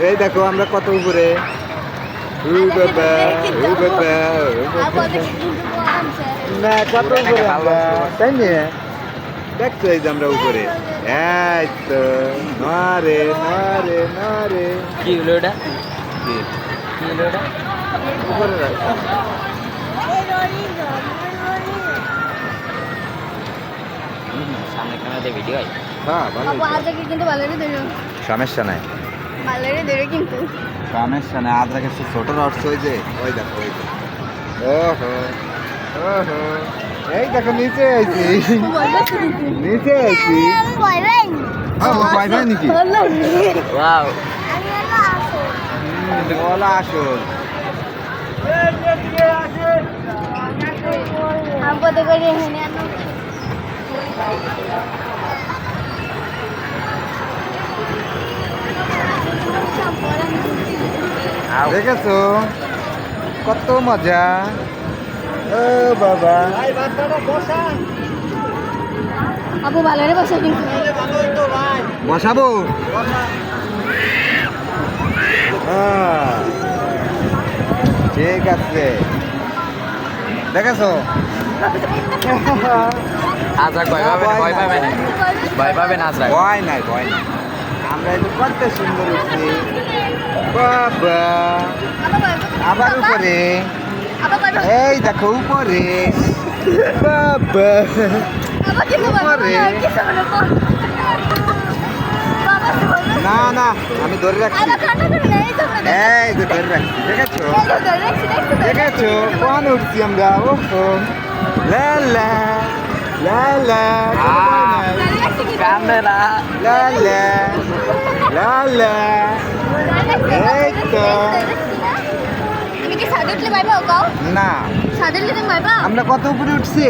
এই দেখো আমরা কত উপরে। না কত উপরে আমরা, তাই নিয়ে দেখছো এই যে আমরা উপরে। এই তো নরে নরে নরে। কি হলো এটা? কি কি হলো এটা? উপরে রাখো। সামনে ক্যামেরাতে ভিডিও হয়। হ্যাঁ ভালো আপু আজকে কিন্তু ভালোই ধরো, সমস্যা নাই, ভালোই ধরো কিন্তু। সমস্যা নাই। আদ্রা কিছু ছোট রস ওই যে ওই দেখো ওই যে। ওহো ওহো এই দেখো নিচে আইছি, নিচে আইছি। হ্যাঁ ভয় ভাই নাকি? ওয়াও, বলা আসল। আপদে করে এখানে আনো। দেখেছো কত মজা। ও বাবা আপু ভালোই বসে কিন্তু। বসাবো। হ্যাঁ, ঠিক আছে। দেখেছো আজরাক ভয় পাবে না, ভয় পাবে না, ভয় পাবে না আজরাক। ভয় নাই ভয় নাই। আমরা একটু কত সুন্দর উঠছি বাবা। আবার উপরে, এই দেখো উপরে বাবা। উপরে না না আমি ধরে রাখছি, এই যে ধরে রাখছি। দেখেছো দেখেছো কোন উঠছি আমরা। ওহো লা লা লা লা কান্দে না। লা লা লা লা। এই তো তুমি কি সাদে উঠলে ভাই পাও? না সাদে উঠলে তুমি ভাই পাও? আমরা কত উপরে উঠছি।